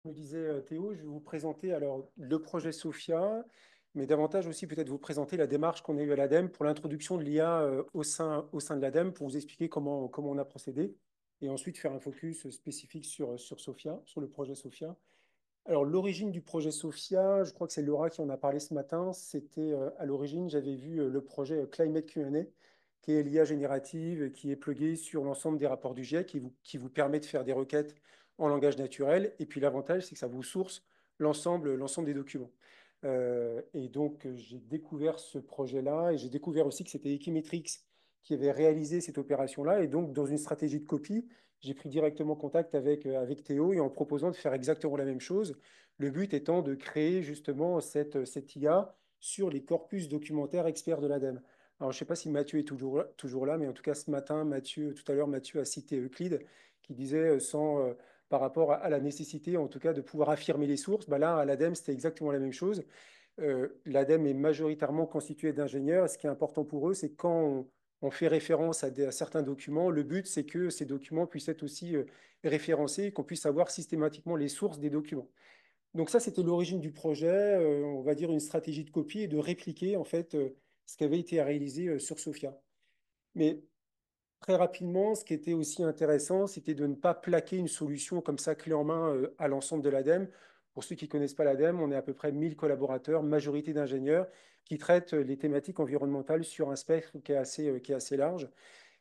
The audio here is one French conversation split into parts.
me disais Théo, je vais vous présenter alors le projet Sophia, mais davantage aussi peut-être vous présenter la démarche qu'on a eue à l'ADEME pour l'introduction de l'IA au sein de l'ADEME pour vous expliquer comment on a procédé et ensuite faire un focus spécifique sur Sophia, sur le projet Sophia. Alors, l'origine du projet Sophia, je crois que c'est Laura qui en a parlé ce matin. C'était à l'origine, j'avais vu le projet Climate Q&A, qui est l'IA générative, qui est pluguée sur l'ensemble des rapports du GIEC, qui vous permet de faire des requêtes en langage naturel. Et puis, l'avantage, c'est que ça vous source l'ensemble des documents. Et donc, j'ai découvert ce projet-là et j'ai découvert aussi que c'était Equimetrix qui avait réalisé cette opération-là. Et donc, dans une stratégie de copie, j'ai pris directement contact avec Théo et en proposant de faire exactement la même chose. Le but étant de créer justement cette IA sur les corpus documentaires experts de l'ADEME. Alors, je ne sais pas si Mathieu est toujours là, mais en tout cas, ce matin, tout à l'heure, Mathieu a cité Euclide, qui disait, par rapport à la nécessité, en tout cas, de pouvoir affirmer les sources, bah là, à l'ADEME, c'était exactement la même chose. L'ADEME est majoritairement constitué d'ingénieurs. Et ce qui est important pour eux, c'est quand on fait référence à certains documents, le but, c'est que ces documents puissent être aussi référencés et qu'on puisse savoir systématiquement les sources des documents. Donc ça, c'était l'origine du projet, on va dire une stratégie de copie et de répliquer en fait ce qui avait été réalisé sur Sophia. Mais très rapidement, ce qui était aussi intéressant, c'était de ne pas plaquer une solution comme ça clé en main à l'ensemble de l'ADEME. Pour ceux qui ne connaissent pas l'ADEME, on est à peu près 1000 collaborateurs, majorité d'ingénieurs, qui traitent les thématiques environnementales sur un spectre qui est assez large.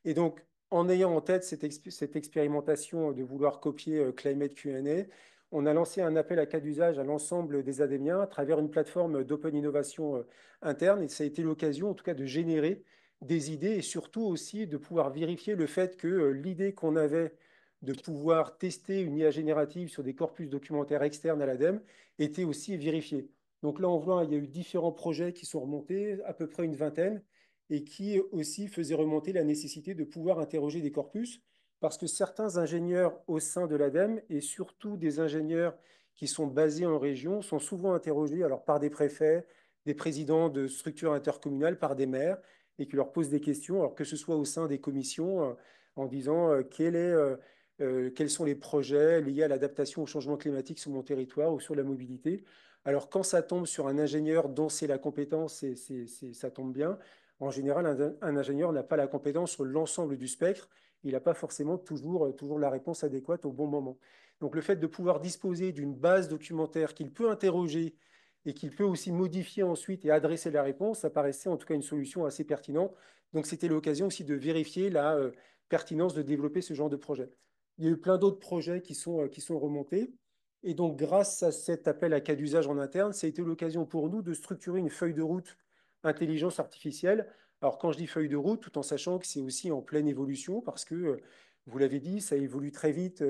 Et donc, en ayant en tête cette expérimentation de vouloir copier Climate Q&A, on a lancé un appel à cas d'usage à l'ensemble des Adémiens à travers une plateforme d'open innovation interne. Et ça a été l'occasion, en tout cas, de générer des idées et surtout aussi de pouvoir vérifier le fait que l'idée qu'on avait de pouvoir tester une IA générative sur des corpus documentaires externes à l'ADEME était aussi vérifiée. Donc là, on voit, il y a eu différents projets qui sont remontés, à peu près une vingtaine et qui aussi faisait remonter la nécessité de pouvoir interroger des corpus, parce que certains ingénieurs au sein de l'ADEME, et surtout des ingénieurs qui sont basés en région, sont souvent interrogés alors par des préfets, des présidents de structures intercommunales, par des maires, et qui leur posent des questions, alors que ce soit au sein des commissions, en disant quels sont les projets liés à l'adaptation au changement climatique sur mon territoire ou sur la mobilité. Alors quand ça tombe sur un ingénieur dont c'est la compétence, ça tombe bien. En général, un ingénieur n'a pas la compétence sur l'ensemble du spectre. Il n'a pas forcément toujours la réponse adéquate au bon moment. Donc le fait de pouvoir disposer d'une base documentaire qu'il peut interroger et qu'il peut aussi modifier ensuite et adresser la réponse, ça paraissait en tout cas une solution assez pertinente. Donc c'était l'occasion aussi de vérifier la pertinence de développer ce genre de projet. Il y a eu plein d'autres projets qui sont remontés. Et donc, grâce à cet appel à cas d'usage en interne, ça a été l'occasion pour nous de structurer une feuille de route intelligence artificielle. Alors, quand je dis feuille de route, tout en sachant que c'est aussi en pleine évolution, parce que, vous l'avez dit, ça évolue très vite,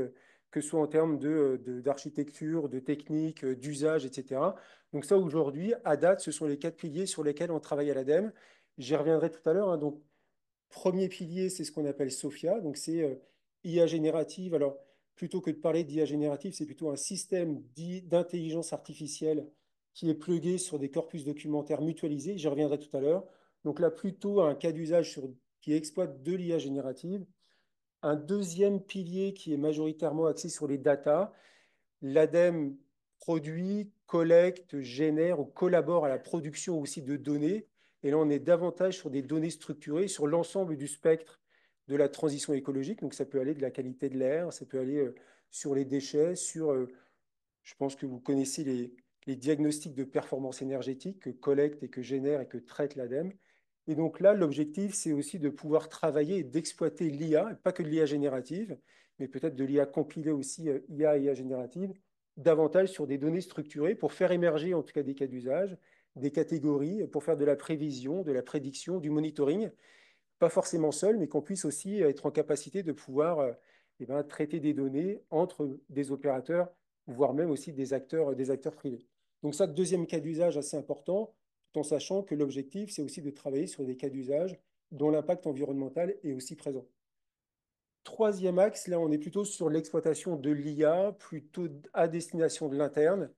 que ce soit en termes d'architecture, de technique, d'usage, etc. Donc ça, aujourd'hui, à date, ce sont les quatre piliers sur lesquels on travaille à l'ADEME. J'y reviendrai tout à l'heure, hein. Donc, premier pilier, c'est ce qu'on appelle SOFIA, donc c'est IA générative. Alors, plutôt que de parler d'IA générative, c'est plutôt un système d'intelligence artificielle qui est plugué sur des corpus documentaires mutualisés. J'y reviendrai tout à l'heure. Donc là, plutôt un cas d'usage qui exploite de l'IA générative. Un deuxième pilier qui est majoritairement axé sur les data. L'ADEME produit, collecte, génère ou collabore à la production aussi de données. Et là, on est davantage sur des données structurées sur l'ensemble du spectre de la transition écologique. Donc, ça peut aller de la qualité de l'air, ça peut aller sur les déchets, je pense que vous connaissez les diagnostics de performance énergétique que collecte et que génère et que traite l'ADEME. Et donc là, l'objectif, c'est aussi de pouvoir travailler et d'exploiter l'IA, pas que de l'IA générative, mais peut-être de l'IA compilée aussi, IA et IA générative, davantage sur des données structurées pour faire émerger en tout cas des cas d'usage, des catégories, pour faire de la prévision, de la prédiction, du monitoring, pas forcément seul, mais qu'on puisse aussi être en capacité de pouvoir traiter des données entre des opérateurs, voire même aussi des acteurs privés. Donc ça, deuxième cas d'usage assez important, tout en sachant que l'objectif, c'est aussi de travailler sur des cas d'usage dont l'impact environnemental est aussi présent. Troisième axe, là, on est plutôt sur l'exploitation de l'IA, plutôt à destination de l'interne.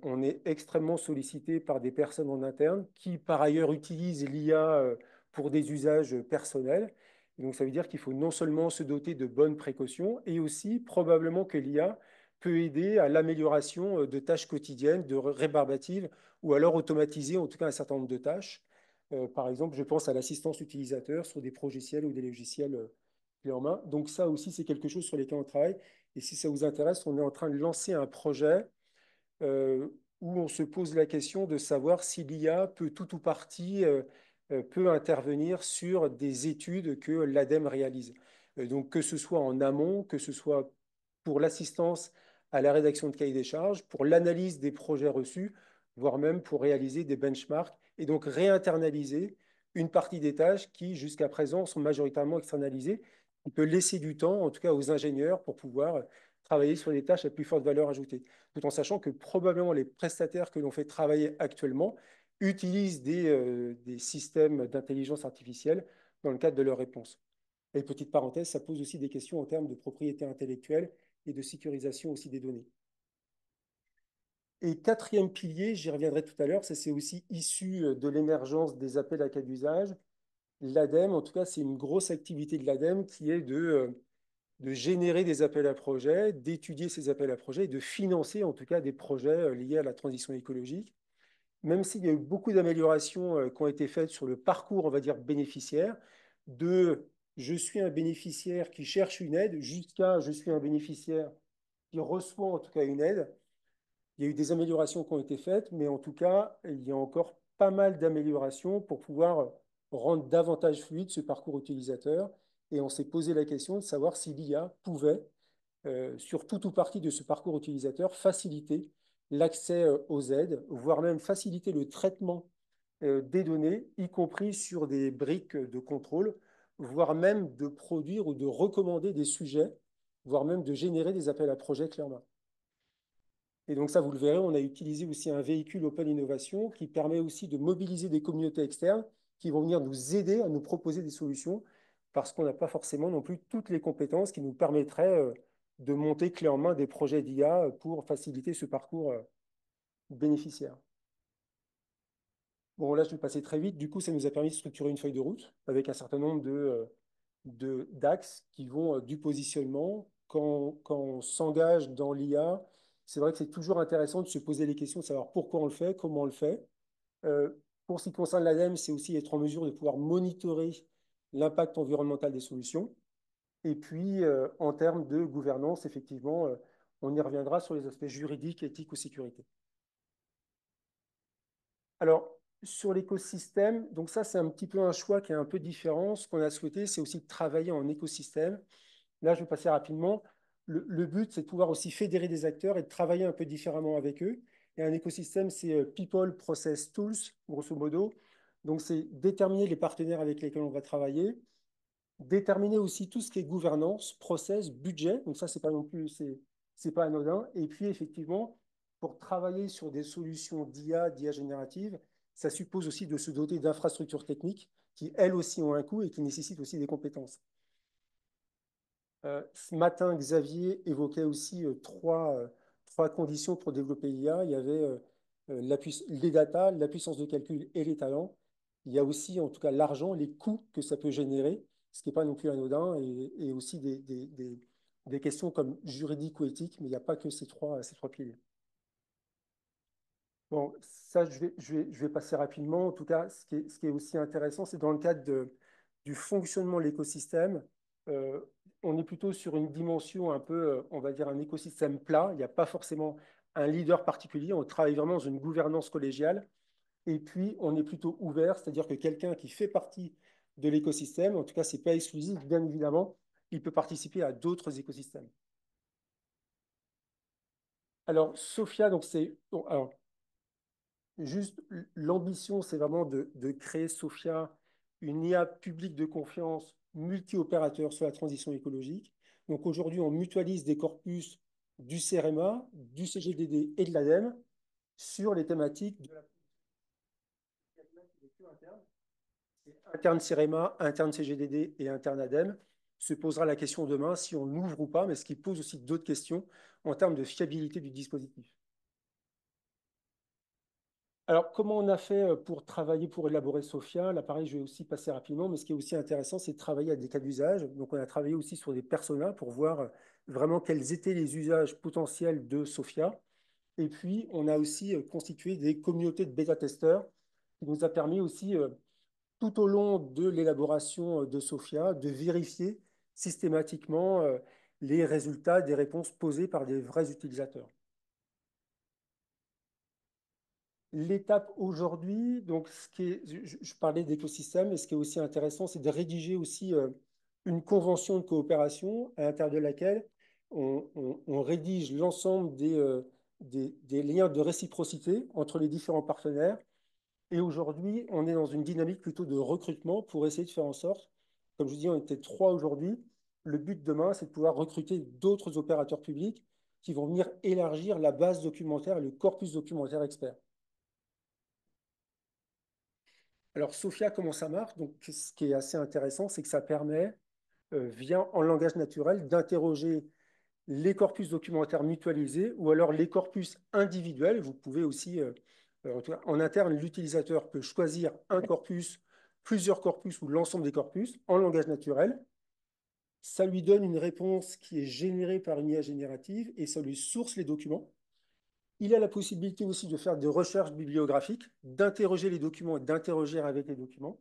On est extrêmement sollicité par des personnes en interne qui, par ailleurs, utilisent l'IA pour des usages personnels. Et donc, ça veut dire qu'il faut non seulement se doter de bonnes précautions, et aussi probablement que l'IA peut aider à l'amélioration de tâches quotidiennes, de rébarbatives, ou alors automatiser en tout cas un certain nombre de tâches. Par exemple, je pense à l'assistance utilisateur sur des logiciels ou des logiciels clés en main. Donc ça aussi, c'est quelque chose sur lequel on travaille. Et si ça vous intéresse, on est en train de lancer un projet euh, où on se pose la question de savoir si l'IA peut tout ou partie peut intervenir sur des études que l'ADEME réalise. Donc que ce soit en amont, que ce soit pour l'assistance à la rédaction de cahiers des charges, pour l'analyse des projets reçus, voire même pour réaliser des benchmarks et donc réinternaliser une partie des tâches qui jusqu'à présent sont majoritairement externalisées. On peut laisser du temps, en tout cas aux ingénieurs, pour pouvoir travailler sur des tâches à plus forte valeur ajoutée, tout en sachant que probablement les prestataires que l'on fait travailler actuellement utilisent des systèmes d'intelligence artificielle dans le cadre de leurs réponses. Et petite parenthèse, ça pose aussi des questions en termes de propriété intellectuelle et de sécurisation aussi des données. Et quatrième pilier, j'y reviendrai tout à l'heure, ça c'est aussi issu de l'émergence des appels à cas d'usage. L'ADEME, en tout cas, c'est une grosse activité de l'ADEME qui est de générer des appels à projets, d'étudier ces appels à projets et de financer en tout cas des projets liés à la transition écologique. Même s'il y a eu beaucoup d'améliorations qui ont été faites sur le parcours, on va dire, bénéficiaire, de je suis un bénéficiaire qui cherche une aide jusqu'à je suis un bénéficiaire qui reçoit en tout cas une aide. Il y a eu des améliorations qui ont été faites, mais en tout cas, il y a encore pas mal d'améliorations pour pouvoir rendre davantage fluide ce parcours utilisateur. Et on s'est posé la question de savoir si l'IA pouvait, sur tout ou partie de ce parcours utilisateur, faciliter l'accès aux aides, voire même faciliter le traitement des données, y compris sur des briques de contrôle, voire même de produire ou de recommander des sujets, voire même de générer des appels à projets clairement. Et donc ça, vous le verrez, on a utilisé aussi un véhicule Open Innovation qui permet aussi de mobiliser des communautés externes qui vont venir nous aider à nous proposer des solutions parce qu'on n'a pas forcément non plus toutes les compétences qui nous permettraient de monter clé en main des projets d'IA pour faciliter ce parcours bénéficiaire. Bon, là, je vais passer très vite. Du coup, ça nous a permis de structurer une feuille de route avec un certain nombre d'axes qui vont du positionnement. Quand on s'engage dans l'IA, c'est vrai que c'est toujours intéressant de se poser les questions, de savoir pourquoi on le fait, comment on le fait. Euh, pour ce qui concerne l'ADEME, c'est aussi être en mesure de pouvoir monitorer l'impact environnemental des solutions. Et puis, en termes de gouvernance, effectivement, on y reviendra sur les aspects juridiques, éthiques ou sécurité. Alors, sur l'écosystème, donc ça, c'est un petit peu un choix qui est un peu différent. Ce qu'on a souhaité, c'est aussi de travailler en écosystème. Là, je vais passer rapidement. Le but, c'est de pouvoir aussi fédérer des acteurs et de travailler un peu différemment avec eux. Et un écosystème, c'est People, Process, Tools, grosso modo. Donc, c'est déterminer les partenaires avec lesquels on va travailler, déterminer aussi tout ce qui est gouvernance, process, budget. Donc, ça, c'est pas non plus, c'est pas anodin. Et puis, effectivement, pour travailler sur des solutions d'IA générative, ça suppose aussi de se doter d'infrastructures techniques qui, elles aussi, ont un coût et qui nécessitent aussi des compétences. Ce matin, Xavier évoquait aussi trois conditions pour développer l'IA. Il y avait les data, la puissance de calcul et les talents. Il y a aussi, en tout cas, l'argent, les coûts que ça peut générer, ce qui n'est pas non plus anodin, et aussi des questions comme juridiques ou éthiques, mais il n'y a pas que ces trois piliers. Bon, ça, je vais passer rapidement. En tout cas, ce qui est aussi intéressant, c'est dans le cadre du fonctionnement de l'écosystème, euh, on est plutôt sur une dimension un peu, on va dire, un écosystème plat. Il n'y a pas forcément un leader particulier. On travaille vraiment dans une gouvernance collégiale. Et puis, on est plutôt ouvert, c'est-à-dire que quelqu'un qui fait partie de l'écosystème, en tout cas, ce n'est pas exclusif, bien évidemment, il peut participer à d'autres écosystèmes. Alors, Sophia, donc c'est. Bon, alors, juste, l'ambition, c'est vraiment de créer, Sophia, une IA publique de confiance multi-opérateur sur la transition écologique. Donc aujourd'hui, on mutualise des corpus du CRMA, du CGDD et de l'ADEME sur les thématiques de la interne CRMA, interne CGDD et interne ADEME. Se posera la question demain si on ouvre ou pas, mais ce qui pose aussi d'autres questions en termes de fiabilité du dispositif. Alors, comment on a fait pour travailler, pour élaborer Sophia? Là, pareil, je vais aussi passer rapidement, mais ce qui est aussi intéressant, c'est de travailler à des cas d'usage. Donc, on a travaillé aussi sur des personas pour voir vraiment quels étaient les usages potentiels de Sophia. Et puis, on a aussi constitué des communautés de bêta-testeurs qui nous a permis aussi, tout au long de l'élaboration de Sophia, de vérifier systématiquement les résultats des réponses posées par des vrais utilisateurs. L'étape aujourd'hui, donc je parlais d'écosystème, et ce qui est aussi intéressant, c'est de rédiger aussi une convention de coopération à l'intérieur de laquelle on rédige l'ensemble des liens de réciprocité entre les différents partenaires. Et aujourd'hui, on est dans une dynamique plutôt de recrutement pour essayer de faire en sorte, comme je dis, on était trois aujourd'hui. Le but demain, c'est de pouvoir recruter d'autres opérateurs publics qui vont venir élargir la base documentaire et le corpus documentaire expert. Alors, Sophia, comment ça marche? Donc, ce qui est assez intéressant, c'est que ça permet, via en langage naturel, d'interroger les corpus documentaires mutualisés ou alors les corpus individuels. Vous pouvez aussi, en tout cas, en interne, l'utilisateur peut choisir un corpus, plusieurs corpus ou l'ensemble des corpus en langage naturel. Ça lui donne une réponse qui est générée par une IA générative et ça lui source les documents. Il a la possibilité aussi de faire des recherches bibliographiques, d'interroger les documents et d'interroger avec les documents.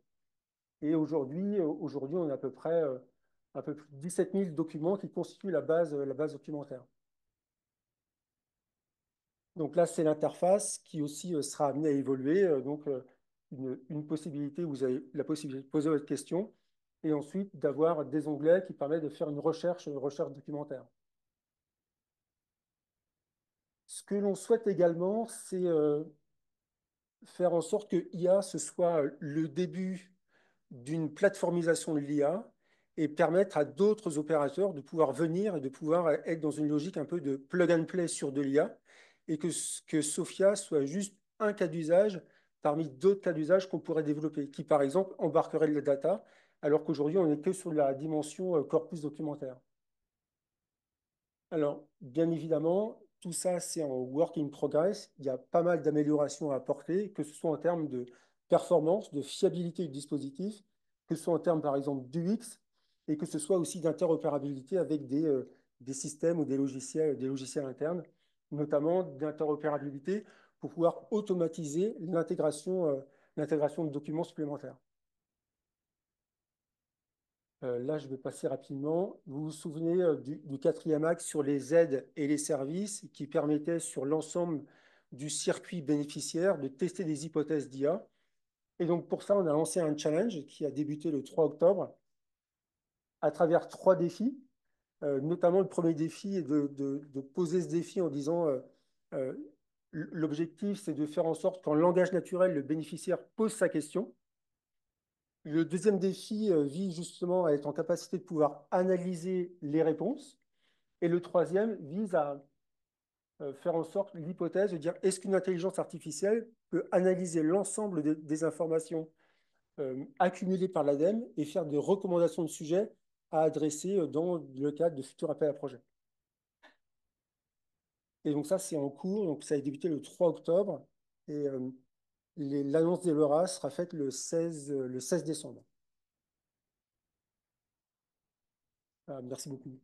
Et aujourd'hui, on a à peu près un peu plus de 17 000 documents qui constituent la base documentaire. Donc là, c'est l'interface qui aussi sera amenée à évoluer. Donc, une possibilité, vous avez la possibilité de poser votre question et ensuite d'avoir des onglets qui permettent de faire une recherche documentaire. Ce que l'on souhaite également, c'est faire en sorte que IA, ce soit le début d'une plateformisation de l'IA et permettre à d'autres opérateurs de pouvoir venir et de pouvoir être dans une logique un peu de plug and play sur de l'IA et que Sophia soit juste un cas d'usage parmi d'autres cas d'usage qu'on pourrait développer, qui par exemple embarquerait de la data, alors qu'aujourd'hui on n'est que sur la dimension corpus documentaire. Alors, bien évidemment, tout ça, c'est en work in progress. Il y a pas mal d'améliorations à apporter, que ce soit en termes de performance, de fiabilité du dispositif, que ce soit en termes, par exemple, d'UX, et que ce soit aussi d'interopérabilité avec des systèmes ou des logiciels internes, notamment d'interopérabilité pour pouvoir automatiser l'intégration de documents supplémentaires. Là, je vais passer rapidement. Vous vous souvenez du quatrième axe sur les aides et les services qui permettait sur l'ensemble du circuit bénéficiaire de tester des hypothèses d'IA. Et donc pour ça, on a lancé un challenge qui a débuté le 3 octobre à travers trois défis. Notamment, le premier défi est de poser ce défi en disant euh, l'objectif, c'est de faire en sorte qu'en langage naturel, le bénéficiaire pose sa question. Le deuxième défi vise justement à être en capacité de pouvoir analyser les réponses. Et le troisième vise à faire en sorte l'hypothèse de dire est-ce qu'une intelligence artificielle peut analyser l'ensemble des informations accumulées par l'ADEME et faire des recommandations de sujets à adresser dans le cadre de futurs appels à projets. Et donc ça, c'est en cours. Donc ça a débuté le 3 octobre et l'annonce des lauréats sera faite le 16 décembre. Merci beaucoup.